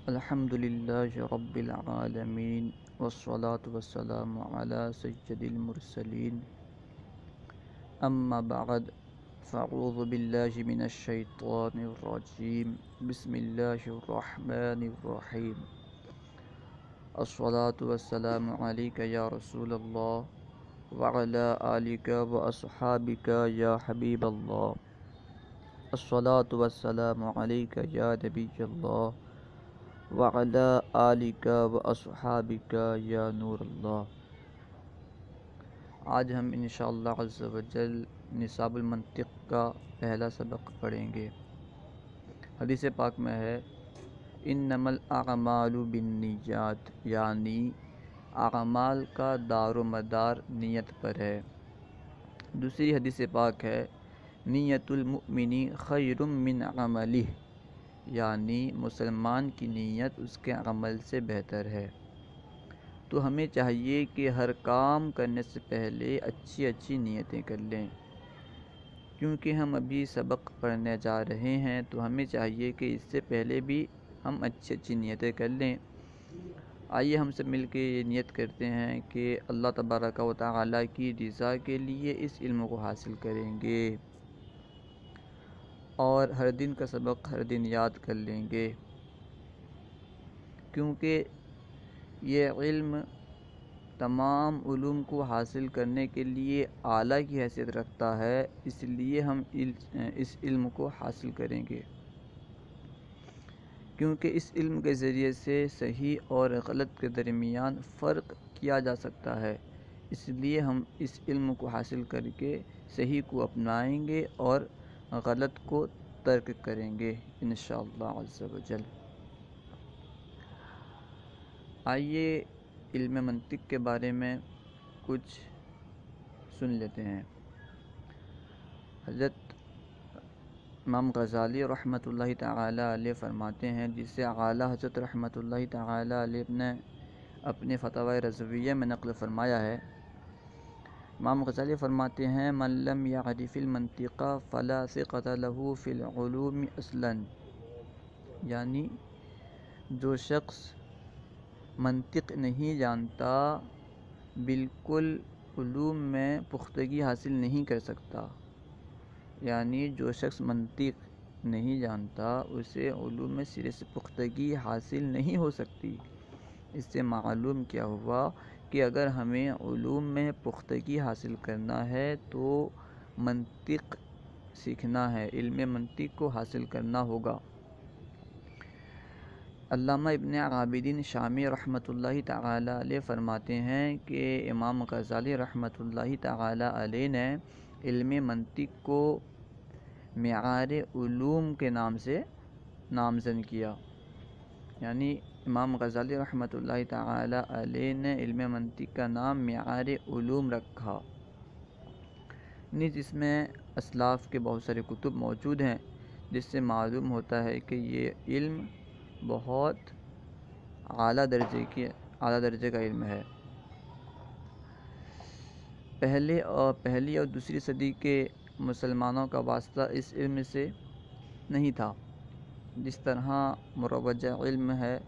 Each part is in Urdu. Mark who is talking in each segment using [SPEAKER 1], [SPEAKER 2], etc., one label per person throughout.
[SPEAKER 1] الحمد للہ رب العالمین والصلاة والسلام علی سید المرسلین اما بعد فاعوذ باللہ من الشیطان الرجیم بسم اللہ الرحمن الرحیم الصلاة والسلام علیک یا رسول اللہ وعلی آلک واصحابک یا حبیب اللہ الصلاة والسلام علیک یا نبی اللہ وعلی آلک واصحابک یا نور اللہ۔ آج ہم انشاءاللہ عز و جل نصاب المنطق کا پہلا سبق پڑھیں گے۔ حدیث پاک میں ہے انما الاعمال بالنیات، یعنی اعمال کا دار و مدار نیت پر ہے۔ دوسری حدیث پاک ہے نیت المؤمن خیر من عملہ، یعنی مسلمان کی نیت اس کے عمل سے بہتر ہے۔ تو ہمیں چاہیے کہ ہر کام کرنے سے پہلے اچھی اچھی نیتیں کر لیں۔ کیونکہ ہم ابھی سبق پڑھنے جا رہے ہیں تو ہمیں چاہیے کہ اس سے پہلے بھی ہم اچھی اچھی نیتیں کر لیں۔ آئیے ہم سب مل کے یہ نیت کرتے ہیں کہ اللہ تبارک و تعالیٰ کی رضا کے لیے اس علم کو حاصل کریں گے اور ہر دن کا سبق ہر دن یاد کر لیں گے، کیونکہ یہ علم تمام علوم کو حاصل کرنے کے لیے اعلیٰ کی حیثیت رکھتا ہے، اس لیے ہم اس علم کو حاصل کریں گے، کیونکہ اس علم کے ذریعے سے صحیح اور غلط کے درمیان فرق کیا جا سکتا ہے۔ اس لیے ہم اس علم کو حاصل کر کے صحیح کو اپنائیں گے اور غلط کو ترک کریں گے انشاءاللہ عز و جل۔ آئیے علم منطق کے بارے میں کچھ سن لیتے ہیں۔ حضرت امام غزالی رحمۃ اللہ تعالی علیہ فرماتے ہیں، جس سے اعلیٰ حضرت رحمۃ اللہ تعالی علیہ نے اپنے فتاوی رضویہ میں نقل فرمایا ہے۔ امام غزالی فرماتے ہیں من لم یعرف المنطق فلا ثقۃ له فی العلوم اصلا، یعنی جو شخص منطق نہیں جانتا بالکل علوم میں پختگی حاصل نہیں کر سکتا، یعنی جو شخص منطق نہیں جانتا اسے علوم میں سرے سے پختگی حاصل نہیں ہو سکتی۔ اس سے معلوم کیا ہوا کہ اگر ہمیں علوم میں پختگی حاصل کرنا ہے تو منطق سیکھنا ہے، علم منطق کو حاصل کرنا ہوگا۔ علامہ ابن عابدین شامی رحمۃ اللہ تعالی علیہ فرماتے ہیں کہ امام غزالی رحمۃ اللہ تعالی علیہ نے علم منطق کو معیار علوم کے نام سے نامزد کیا، یعنی امام غزالی رحمۃ اللہ تعالی علیہ نے علم منطق کا نام معیار علوم رکھا۔ نیز اس میں اسلاف کے بہت سارے کتب موجود ہیں، جس سے معلوم ہوتا ہے کہ یہ علم بہت اعلیٰ درجے کا علم ہے۔ پہلی اور دوسری صدی کے مسلمانوں کا واسطہ اس علم سے نہیں تھا، جس طرح مروجہ علم ہے،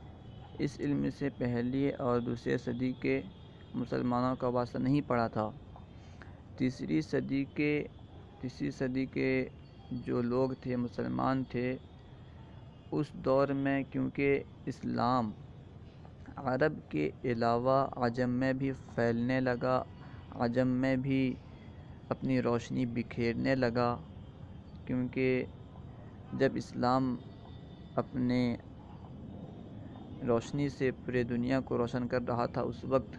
[SPEAKER 1] اس علم سے پہلی اور دوسری صدی کے مسلمانوں کا واسطہ نہیں پڑا تھا۔ تیسری صدی کے جو لوگ تھے، مسلمان تھے، اس دور میں کیونکہ اسلام عرب کے علاوہ عجم میں بھی پھیلنے لگا، عجم میں بھی اپنی روشنی بکھیرنے لگا، کیونکہ جب اسلام اپنے روشنی سے پورے دنیا کو روشن کر رہا تھا، اس وقت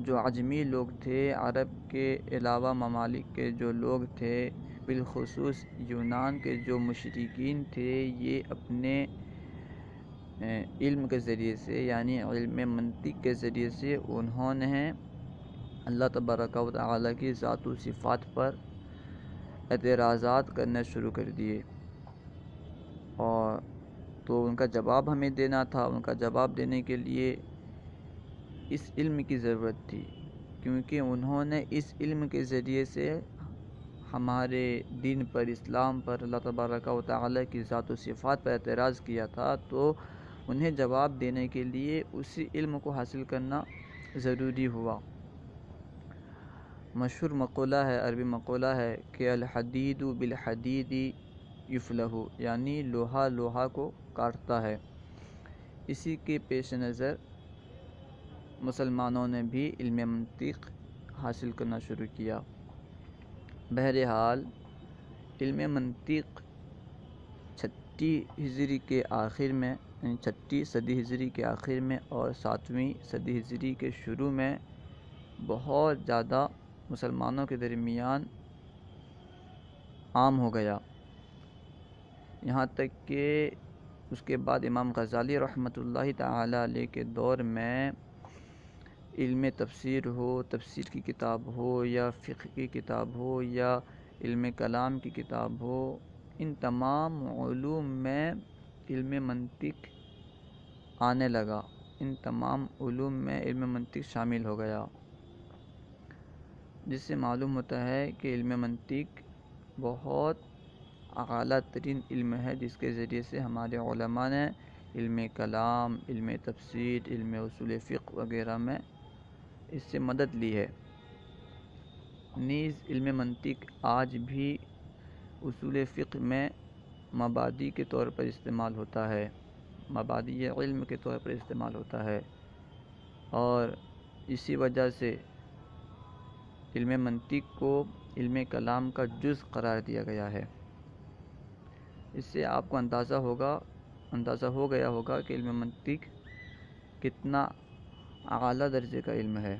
[SPEAKER 1] جو عجمی لوگ تھے، عرب کے علاوہ ممالک کے جو لوگ تھے، بالخصوص یونان کے جو مشرکین تھے، یہ اپنے علم کے ذریعے سے، یعنی علم منطق کے ذریعے سے انہوں نے اللہ تبارک و تعالیٰ کی ذات و صفات پر اعتراضات کرنا شروع کر دیے، اور تو ان کا جواب ہمیں دینا تھا۔ ان کا جواب دینے کے لیے اس علم کی ضرورت تھی، کیونکہ انہوں نے اس علم کے ذریعے سے ہمارے دین پر، اسلام پر، اللہ تبارک و تعالیٰ کی ذات و صفات پر اعتراض کیا تھا، تو انہیں جواب دینے کے لیے اسی علم کو حاصل کرنا ضروری ہوا۔ مشہور مقولہ ہے، عربی مقولہ ہے کہ الحدید بالحدید یفلح، یعنی لوہا لوہا کو کاٹتا ہے۔ اسی کے پیش نظر مسلمانوں نے بھی علم منطق حاصل کرنا شروع کیا۔ بہرحال علم منطق 6 ہجری کے آخر میں، 6 صدی ہجری کے آخر میں اور 7ویں صدی ہجری کے شروع میں بہت زیادہ مسلمانوں کے درمیان عام ہو گیا، یہاں تک کہ اس کے بعد امام غزالی رحمۃ اللہ تعالی علیہ کے دور میں علم تفسیر ہو، تفسیر کی کتاب ہو یا فقہ کی کتاب ہو یا علم کلام کی کتاب ہو، ان تمام علوم میں علم منطق آنے لگا، ان تمام علوم میں علم منطق شامل ہو گیا، جس سے معلوم ہوتا ہے کہ علم منطق بہت اعلیٰ ترین علم ہے، جس کے ذریعے سے ہمارے علماء نے علم کلام، علم تفسیر، علم اصول فقہ وغیرہ میں اس سے مدد لی ہے۔ نیز علم منطق آج بھی اصول فقہ میں مبادی کے طور پر استعمال ہوتا ہے، مبادی علم کے طور پر استعمال ہوتا ہے، اور اسی وجہ سے علم منطق کو علم کلام کا جز قرار دیا گیا ہے۔ اس سے آپ کو اندازہ ہو گیا ہوگا کہ علم منطق کتنا اعلیٰ درجے کا علم ہے۔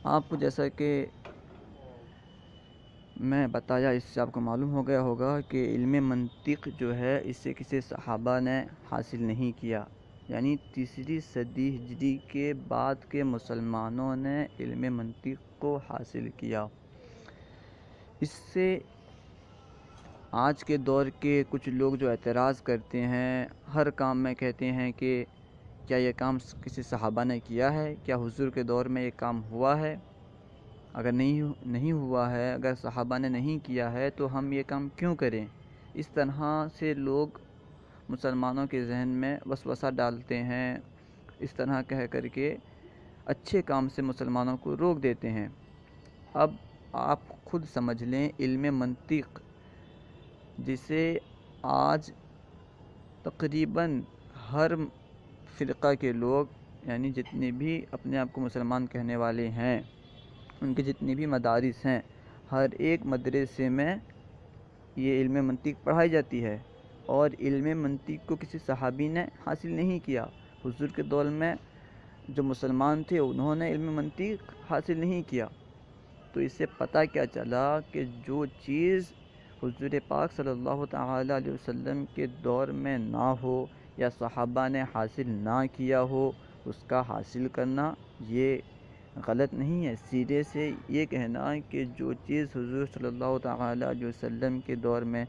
[SPEAKER 1] آپ کو جیسا کہ میں بتایا، اس سے آپ کو معلوم ہو گیا ہوگا کہ علم منطق جو ہے اس سے کسی صحابہ نے حاصل نہیں کیا، یعنی 3 صدی ہجری کے بعد کے مسلمانوں نے علم منطق کو حاصل کیا۔ اس سے آج کے دور کے کچھ لوگ جو اعتراض کرتے ہیں، ہر کام میں کہتے ہیں کہ کیا یہ کام کسی صحابہ نے کیا ہے، کیا حضور کے دور میں یہ کام ہوا ہے؟ اگر نہیں ہوا ہے، اگر صحابہ نے نہیں کیا ہے تو ہم یہ کام کیوں کریں؟ اس طرح سے لوگ مسلمانوں کے ذہن میں وسوسہ ڈالتے ہیں، اس طرح کہہ کر کے اچھے کام سے مسلمانوں کو روک دیتے ہیں۔ اب آپ خود سمجھ لیں، علم منطق جسے آج تقریباً ہر فرقہ کے لوگ، یعنی جتنے بھی اپنے آپ کو مسلمان کہنے والے ہیں، ان کے جتنے بھی مدارس ہیں، ہر ایک مدرسے میں یہ علم منطق پڑھائی جاتی ہے، اور علم منطق کو کسی صحابی نے حاصل نہیں کیا۔ حضور کے دور میں جو مسلمان تھے انہوں نے علم منطق حاصل نہیں کیا۔ تو اس سے پتہ کیا چلا کہ جو چیز حضور پاک صلی اللہ تعالیٰ علیہ وسلم کے دور میں نہ ہو یا صحابہ نے حاصل نہ کیا ہو، اس کا حاصل کرنا یہ غلط نہیں ہے۔ سیدھے سے یہ کہنا کہ جو چیز حضور صلی اللہ تعالیٰ علیہ وسلم کے دور میں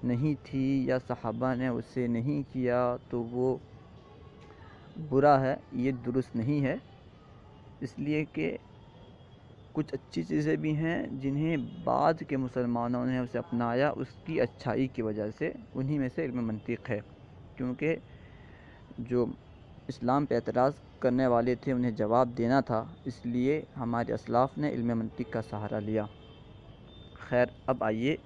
[SPEAKER 1] نہیں تھی یا صحابہ نے اسے نہیں کیا تو وہ برا ہے، یہ درست نہیں ہے، اس لیے کہ کچھ اچھی چیزیں بھی ہیں جنہیں بعد کے مسلمانوں نے اسے اپنایا، اس کی اچھائی کی وجہ سے، انہی میں سے علم منطق ہے، کیونکہ جو اسلام پہ اعتراض کرنے والے تھے انہیں جواب دینا تھا، اس لیے ہمارے اسلاف نے علم منطق کا سہارا لیا۔ خیر، اب آئیے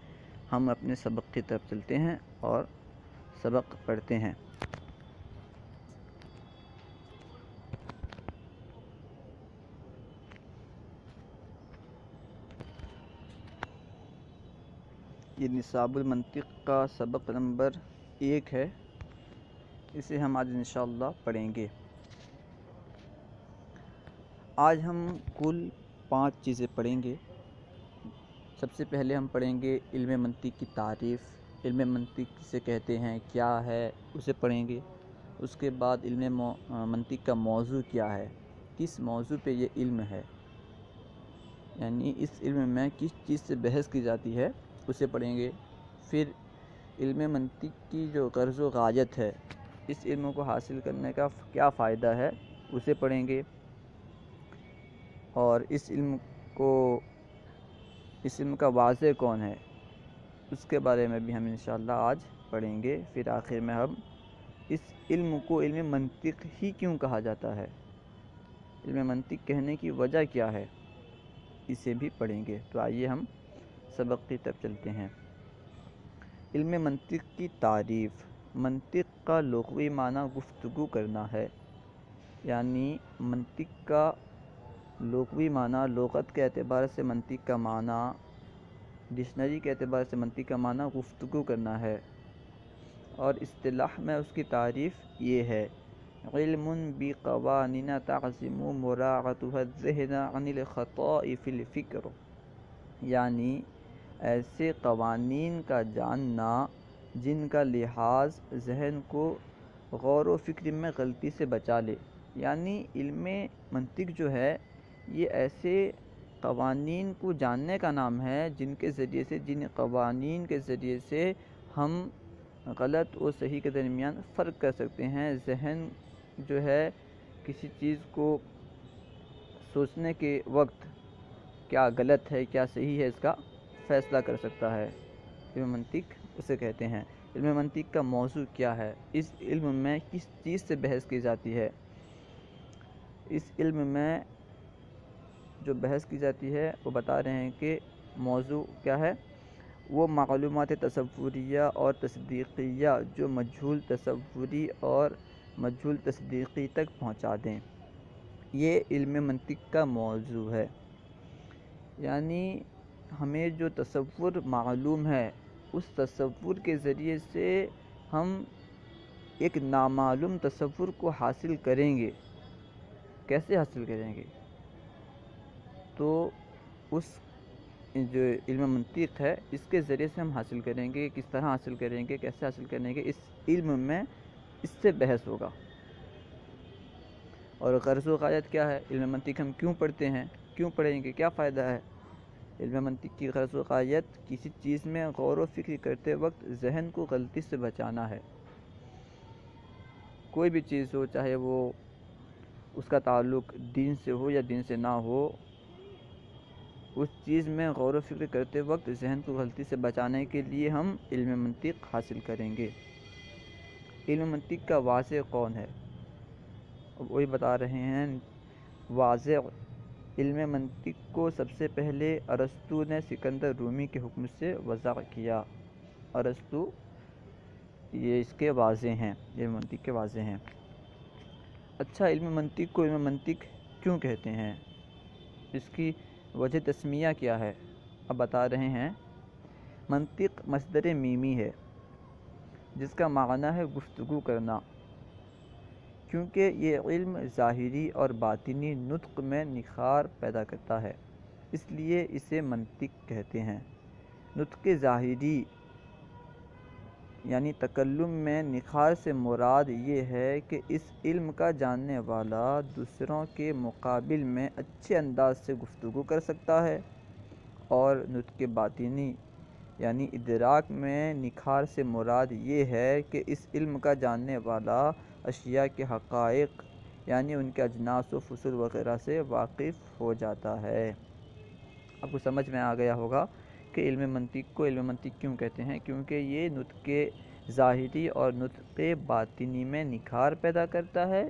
[SPEAKER 1] ہم اپنے سبق کی طرف چلتے ہیں اور سبق پڑھتے ہیں۔ یہ نصاب المنطق کا سبق نمبر 1 ہے، اسے ہم آج انشاءاللہ پڑھیں گے۔ آج ہم کل 5 چیزیں پڑھیں گے۔ سب سے پہلے ہم پڑھیں گے علم منطق کی تعریف، علم منطق کسے کہتے ہیں، کیا ہے، اسے پڑھیں گے۔ اس کے بعد علم منطق کا موضوع کیا ہے، کس موضوع پہ یہ علم ہے، یعنی اس علم میں کس چیز سے بحث کی جاتی ہے، اسے پڑھیں گے۔ پھر علم منطق کی جو غرض و غایت ہے، اس علم کو حاصل کرنے کا کیا فائدہ ہے، اسے پڑھیں گے، اور اس علم کا واضح کون ہے، اس کے بارے میں بھی ہم انشاءاللہ آج پڑھیں گے پھر آخر میں ہم اس علم کو علم منطق ہی کیوں کہا جاتا ہے، علم منطق کہنے کی وجہ کیا ہے، اسے بھی پڑھیں گے۔ تو آئیے ہم سبق کی طرف چلتے ہیں۔ علم منطق کی تعریف۔ منطق کا لغوی معنی گفتگو کرنا ہے، یعنی منطق کا لغوی معنی لغت کے اعتبار سے منطق کا معنی، ڈکشنری کے اعتبار سے منطق کا معنی گفتگو کرنا ہے، اور اصطلاح میں اس کی تعریف یہ ہے: علم بقوانین تعصم مراعاتها الذہن عن الخطاء فی الفکر، یعنی ایسے قوانین کا جاننا جن کا لحاظ ذہن کو غور و فکر میں غلطی سے بچا لے۔ یعنی علم منطق جو ہے یہ ایسے قوانین کو جاننے کا نام ہے جن کے ذریعے سے، جن قوانین کے ذریعے سے ہم غلط اور صحیح کے درمیان فرق کر سکتے ہیں۔ ذہن جو ہے کسی چیز کو سوچنے کے وقت کیا غلط ہے کیا صحیح ہے اس کا فیصلہ کر سکتا ہے۔ علم منطق اسے کہتے ہیں۔ علم منطق کا موضوع کیا ہے؟ اس علم میں کس چیز سے بحث کی جاتی ہے؟ اس علم میں جو بحث کی جاتی ہے وہ بتا رہے ہیں کہ موضوع کیا ہے؟ وہ معلومات تصوریہ اور تصدیقیہ جو مجہول تصوری اور مجہول تصدیقی تک پہنچا دیں، یہ علم منطق کا موضوع ہے۔ یعنی ہمیں جو تصور معلوم ہے اس تصور کے ذریعے سے ہم ایک نامعلوم تصور کو حاصل کریں گے۔ کیسے حاصل کریں گے؟ تو اس جو علم منطق ہے اس کے ذریعے سے ہم حاصل کریں گے۔ کس طرح حاصل کریں گے، کیسے حاصل کریں گے، اس علم میں اس سے بحث ہوگا۔ اور غرض و غایت کیا ہے؟ علم منطق ہم کیوں پڑھتے ہیں، کیوں پڑھیں گے، کیا فائدہ ہے؟ علم منطق کی غرض و غایت کسی چیز میں غور و فکر کرتے وقت ذہن کو غلطی سے بچانا ہے۔ کوئی بھی چیز ہو، چاہے وہ اس کا تعلق دین سے ہو یا دین سے نہ ہو، اس چیز میں غور و فکر کرتے وقت ذہن کو غلطی سے بچانے کے لیے ہم علم منطق حاصل کریں گے۔ علم منطق کا واضح کون ہے؟ وہی بتا رہے ہیں، واضح علم منطق کو سب سے پہلے ارسطو نے سکندر رومی کے حکم سے وضع کیا۔ ارسطو یہ اس کے واضح ہیں، علم منطق کے واضح ہیں۔ اچھا، علم منطق کو علم منطق کیوں کہتے ہیں؟ اس کی وجہ تسمیہ کیا ہے؟ اب بتا رہے ہیں، منطق مصدر میمی ہے جس کا معنی ہے گفتگو کرنا، کیونکہ یہ علم ظاہری اور باطنی نطق میں نکھار پیدا کرتا ہے، اس لیے اسے منطق کہتے ہیں۔ نطق ظاہری یعنی تکلم میں نکھار سے مراد یہ ہے کہ اس علم کا جاننے والا دوسروں کے مقابل میں اچھے انداز سے گفتگو کر سکتا ہے، اور نطق باطنی یعنی ادراک میں نکھار سے مراد یہ ہے کہ اس علم کا جاننے والا اشیاء کے حقائق یعنی ان کے اجناس و فصول وغیرہ سے واقف ہو جاتا ہے۔ آپ کو سمجھ میں آ گیا ہوگا کہ علم منطق کو علم منطق کیوں کہتے ہیں، کیونکہ یہ نطق ظاہری اور نطق باطنی میں نکھار پیدا کرتا ہے،